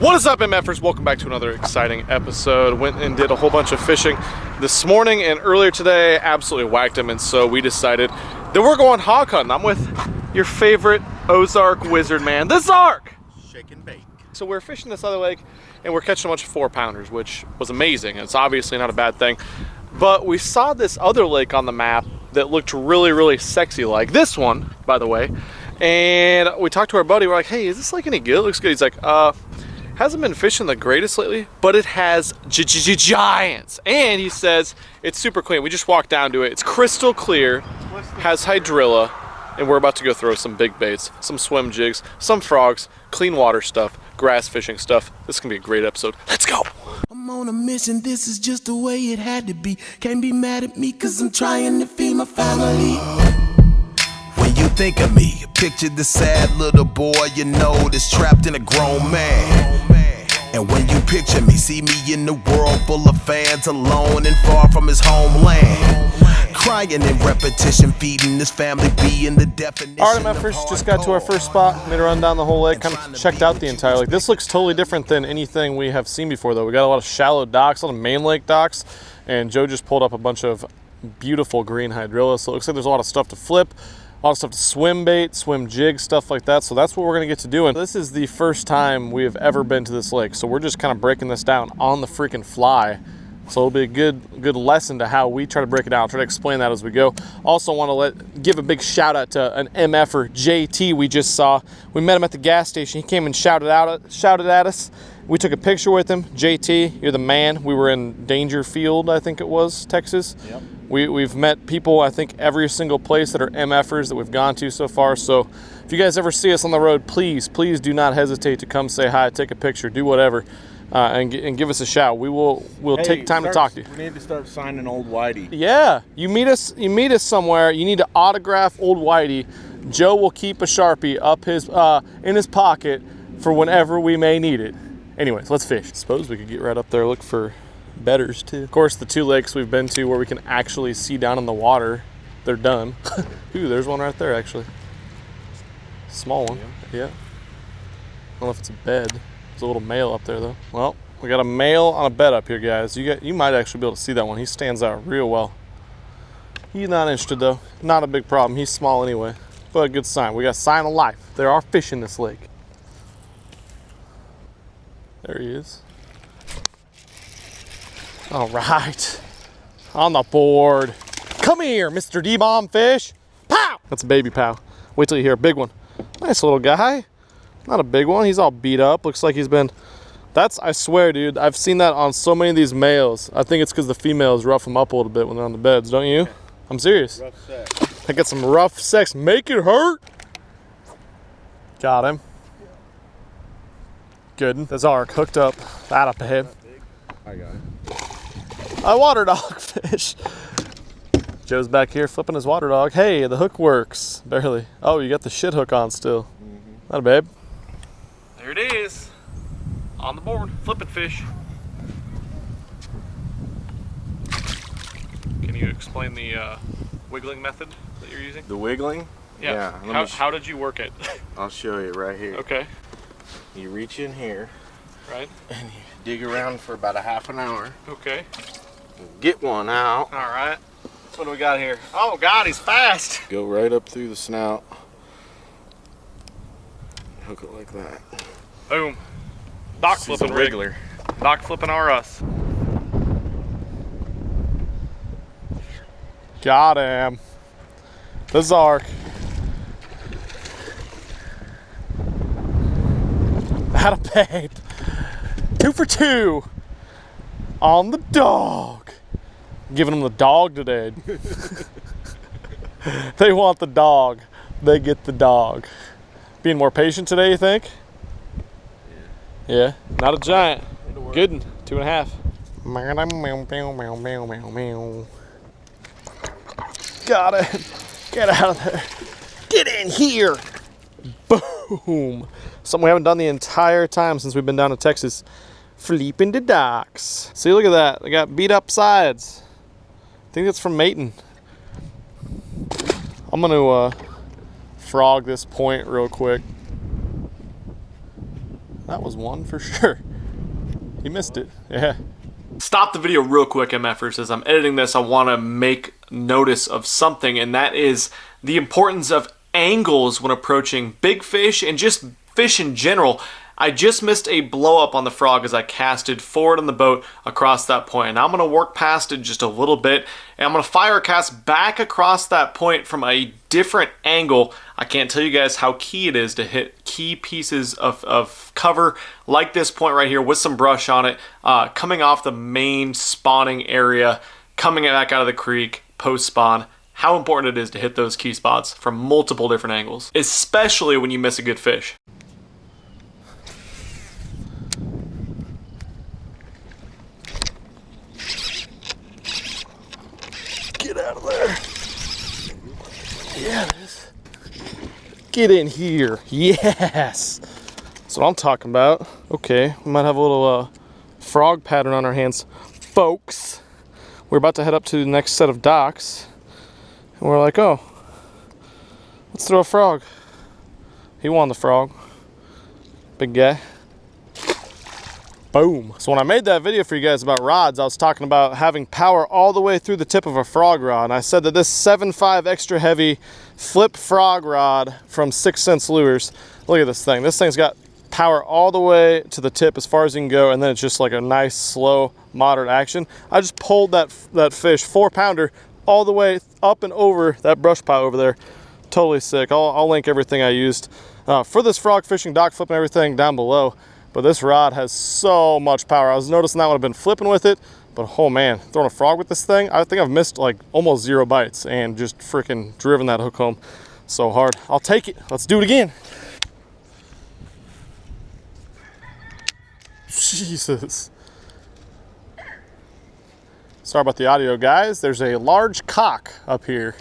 What is up, MFers? Welcome back to another exciting episode. Went and did a whole bunch of fishing this morning and earlier today. Absolutely whacked them, and so we decided that we're going hog hunting. I'm with your favorite Ozark wizard man, the Zark! Shake and bake. So we're fishing this other lake and we're catching a bunch of 4-pounders, which was amazing. It's obviously not a bad thing. But we saw this other lake on the map that looked really, really sexy, like this one, by the way. And we talked to our buddy, we're like, hey, is this lake any good? It looks good. He's like, hasn't been fishing the greatest lately, but it has giants. And he says it's super clean. We just walked down to it. It's crystal clear, has hydrilla, and we're about to go throw some big baits, some swim jigs, some frogs, clean water stuff, grass fishing stuff. This is gonna be a great episode. Let's go. I'm on a mission, this is just the way it had to be. Can't be mad at me, cause I'm trying to feed my family. When you think of me, picture the sad little boy you know that's trapped in a grown man. And when you picture me, see me in the world full of fans, alone and far from his homeland. Crying in repetition, feeding this family, being the definition. All right, MFers, just got to our first spot, made a run down the whole lake, kind of checked out the entire lake. This looks totally different than anything we have seen before, though. We got a lot of shallow docks, a lot of main lake docks, and Joe just pulled up a bunch of beautiful green hydrilla, so it looks like there's a lot of stuff to flip, a lot of stuff to swim bait, swim jig, stuff like that. So that's what we're gonna get to doing. This is the first time we have ever been to this lake, so we're just kind of breaking this down on the freaking fly. So it'll be a good lesson to how we try to break it down. I'll try to explain that as we go. Also want to give a big shout out to an MFer, JT, we just saw. We met him at the gas station. He came and shouted at us. We took a picture with him. JT, you're the man. We were in Dangerfield, I think it was, Texas. Yep. We've met people, I think, every single place that are MFers that we've gone to so far. So if you guys ever see us on the road, please do not hesitate to come say hi, take a picture, do whatever. And give us a shout. We'll take time to talk to you. We need to start signing old Whitey. Yeah, you meet us somewhere. You need to autograph old Whitey. Joe will keep a Sharpie up his in his pocket for whenever we may need it. Anyways, let's fish. Suppose we could get right up there, look for bedders too. Of course, the 2 lakes we've been to where we can actually see down in the water, they're done. Ooh, there's one right there actually. Small one. Yeah. I don't know if it's a bed. There's a little male up there though. Well, we got a male on a bed up here, guys. You might actually be able to see that one. He stands out real well. He's not interested though. Not a big problem. He's small anyway. But a good sign. We got a sign of life. There are fish in this lake. There he is. All right. On the board. Come here, Mr. D-Bomb Fish. Pow! That's a baby pow. Wait till you hear a big one. Nice little guy. Not a big one. He's all beat up. Looks like he's been... I swear, dude, I've seen that on so many of these males. I think it's because the females rough them up a little bit when they're on the beds, don't you? I'm serious. Rough sex. I got some rough sex. Make it hurt. Got him. Good. The Zark hooked up. That up ahead. I got it. A water dog fish. Joe's back here flipping his water dog. Hey, the hook works. Barely. Oh, you got the shit hook on still. Not a babe. There it is. On the board. Flipping fish. Can you explain the wiggling method that you're using? The wiggling? Yeah. How did you work it? I'll show you right here. Okay. You reach in here. Right. And you dig around for about a half an hour. Okay. Get one out. All right. So what do we got here? Oh God, he's fast. Go right up through the snout. Hook it like that. Boom. Dock flipping wiggler. Dock flipping R us. Got him. The Zark. That a babe. 2 for 2 on the dog. Giving them the dog today. They want the dog. They get the dog. Being more patient today, you think? Yeah. Not a giant. Good one. 2.5. Got it. Get out of there. Get in here. Boom. Something we haven't done the entire time since we've been down to Texas. Flipping the docks. See, look at that. They got beat up sides. I think that's from mating. I'm gonna frog this point real quick. That was one for sure. He missed it. Yeah. Stop the video real quick, MFers. As I'm editing this, I want to make notice of something, and that is the importance of angles when approaching big fish and just fish in general. I just missed a blow up on the frog as I casted forward on the boat across that point. And I'm going to work past it just a little bit, and I'm going to fire a cast back across that point from a different angle. I can't tell you guys how key it is to hit key pieces of cover like this point right here with some brush on it, coming off the main spawning area, coming back out of the creek post spawn. How important it is to hit those key spots from multiple different angles, especially when you miss a good fish. Get out of there. Yeah, it is. Get in here. Yes. That's what I'm talking about. Okay, we might have a little frog pattern on our hands. Folks, we're about to head up to the next set of docks. And we're like, oh, let's throw a frog. He won the frog. Big guy. Boom. So when I made that video for you guys about rods, I was talking about having power all the way through the tip of a frog rod. And I said that this 7.5 extra heavy flip frog rod from 6 Cents Lures, look at this thing. This thing's got power all the way to the tip as far as you can go, and then it's just like a nice, slow, moderate action. I just pulled that fish, 4-pounder, all the way up and over that brush pile over there. Totally sick. I'll link everything I used for this frog fishing, dock flip and everything down below. But this rod has so much power. I was noticing that when I've been flipping with it, but oh man, throwing a frog with this thing, I think I've missed like almost 0 bites and just freaking driven that hook home so hard. I'll take it. Let's do it again. Jesus. Sorry about the audio, guys. There's a large cock up here.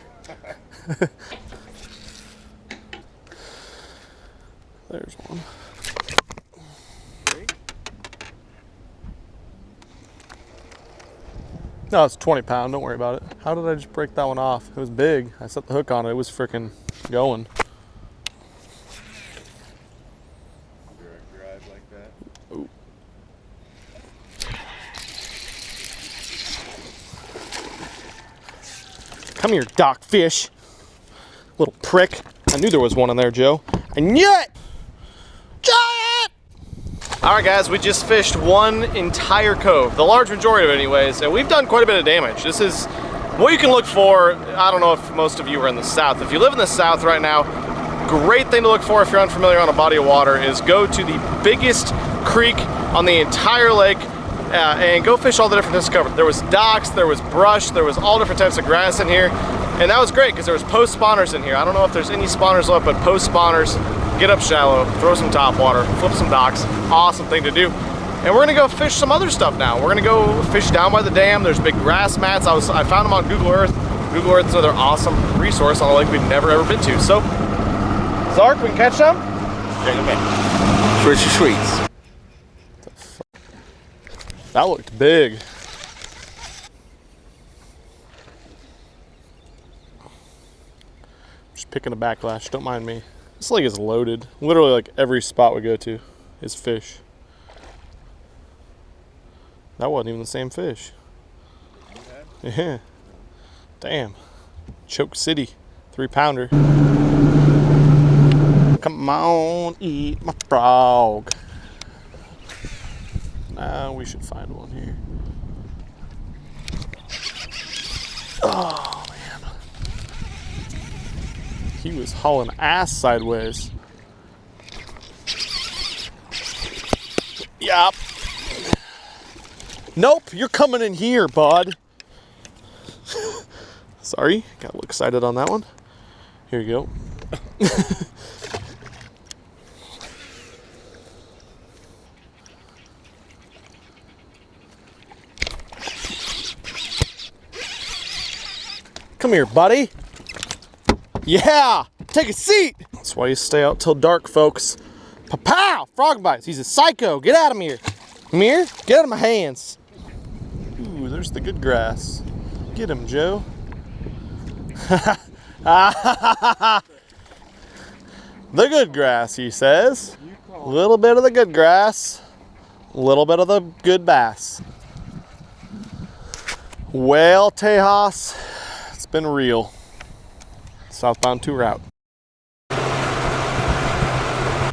There's one. No, it's 20 pound, don't worry about it. How did I just break that one off? It was big. I set the hook on it, it was freaking going. Drive like that. Ooh. Come here, dock fish. Little prick. I knew there was one in there, Joe. I knew it! Giant! Alright guys, we just fished one entire cove, the large majority of it anyways, and we've done quite a bit of damage. This is what you can look for. I don't know if most of you are in the South. If you live in the South right now, great thing to look for if you're unfamiliar on a body of water is go to the biggest creek on the entire lake and go fish all the different types of cover. There was docks, there was brush, there was all different types of grass in here, and that was great because there was post spawners in here. I don't know if there's any spawners left, but post spawners. Get up shallow, throw some top water, flip some docks. Awesome thing to do. And we're gonna go fish some other stuff now. We're gonna go fish down by the dam. There's big grass mats. I found them on Google Earth. Google Earth is another awesome resource on a lake we've never ever been to. So, Zark, we can catch some? For treats. That looked big. Just picking a backlash, don't mind me. This lake is loaded. Literally like every spot we go to is fish. That wasn't even the same fish. Yeah. Damn. Choke City, 3-pounder. Come on, eat my frog. Now we should find one here. Oh man. He was hauling ass sideways. Yup. Nope, you're coming in here, bud. Sorry, got a little excited on that one. Here you go. Come here, buddy. Yeah, take a seat. That's why you stay out till dark, folks. Pa-pow! Frog bites. He's a psycho. Get out of here. Come here. Get out of my hands. Ooh, there's the good grass. Get him, Joe. The good grass, he says. You call A little bit of the good grass, a little bit of the good bass. Well, Tejas, it's been real. Southbound tour out.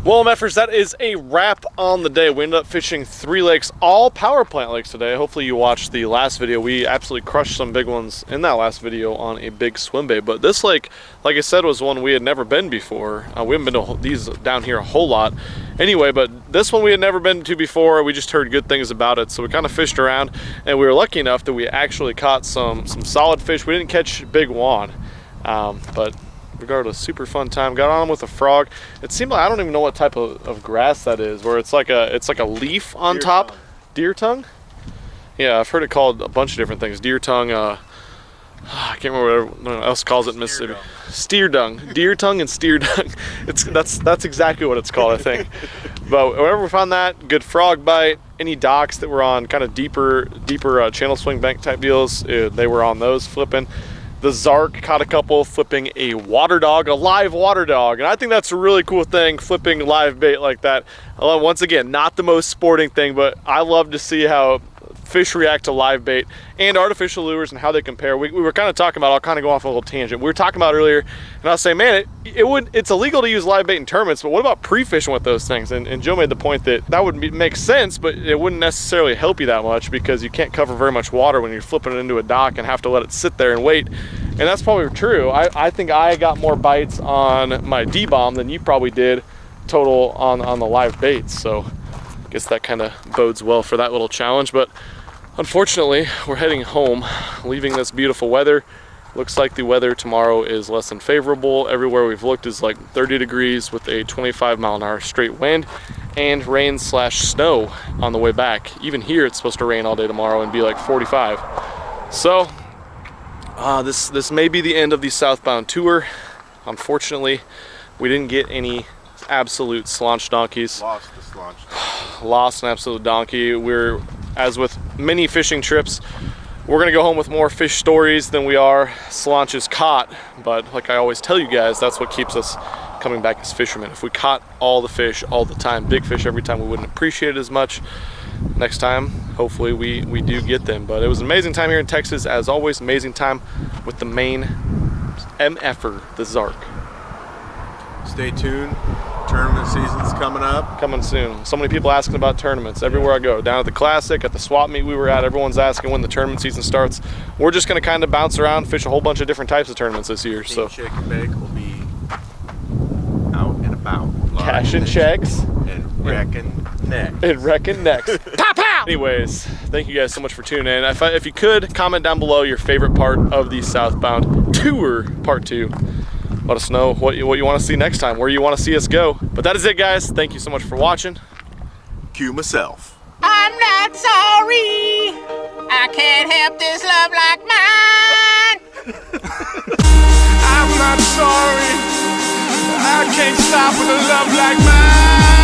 Well, MFers, that is a wrap on the day. We ended up fishing 3 lakes, all power plant lakes today. Hopefully you watched the last video. We absolutely crushed some big ones in that last video on a big swim bait. But this lake, like I said, was one we had never been before. We haven't been to these down here a whole lot. Anyway, but this one we had never been to before. We just heard good things about it. So we kind of fished around, and we were lucky enough that we actually caught some solid fish. We didn't catch big wand, but regardless, super fun time. Got on with a frog. It seemed like, I don't even know what type of grass that is, where it's like a leaf on deer top. Tongue. Deer tongue? Yeah, I've heard it called a bunch of different things. Deer tongue, I can't remember what everyone else calls it in Mississippi. Steer dung. Deer tongue and steer dung. That's exactly what it's called, I think. But wherever we found that, good frog bite. Any docks that were on kind of deeper channel swing bank type deals, they were on those flipping. The Zark caught a couple flipping a water dog, a live water dog. And I think that's a really cool thing, flipping live bait like that. Once again, not the most sporting thing, but I love to see how fish react to live bait and artificial lures and how they compare. We were kind of talking about, I'll kind of go off on a little tangent. We were talking about earlier, and I was saying, man, it's illegal to use live bait in tournaments, but what about pre-fishing with those things? And Joe made the point that would make sense, but it wouldn't necessarily help you that much because you can't cover very much water when you're flipping it into a dock and have to let it sit there and wait. And that's probably true. I think I got more bites on my D-bomb than you probably did total on the live baits. So I guess that kind of bodes well for that little challenge. But unfortunately, we're heading home, leaving this beautiful weather. Looks like the weather tomorrow is less than favorable. Everywhere we've looked is like 30 degrees with a 25-mile-an-hour straight wind and rain/snow on the way back. Even here, it's supposed to rain all day tomorrow and be like 45. So this may be the end of the southbound tour. Unfortunately, we didn't get any absolute slaunch donkeys. Lost the slaunch donkey. Lost an absolute donkey. We're, as with many fishing trips, we're gonna go home with more fish stories than we are slaunches caught. But like I always tell you guys, that's what keeps us coming back as fishermen. If we caught all the fish all the time, big fish every time, we wouldn't appreciate it as much. Next time, hopefully we do get them. But it was an amazing time here in Texas. As always, amazing time with the main MFer, the Zark. Stay tuned. Tournament season's coming up. Coming soon. So many people asking about tournaments everywhere I go. Down at the Classic, at the swap meet we were at, everyone's asking when the tournament season starts. We're just going to kind of bounce around, fish a whole bunch of different types of tournaments this year. Team So Shake and Bake will be out and about. Cashing checks. And wrecking next. And wrecking next. Pow, pow! Anyways, thank you guys so much for tuning in. If you could, comment down below your favorite part of the Southbound Tour Part 2. Let us know what you want to see next time, where you want to see us go. But that is it, guys. Thank you so much for watching. Cue myself. I'm not sorry. I can't help this love like mine. I'm not sorry. I can't stop with a love like mine.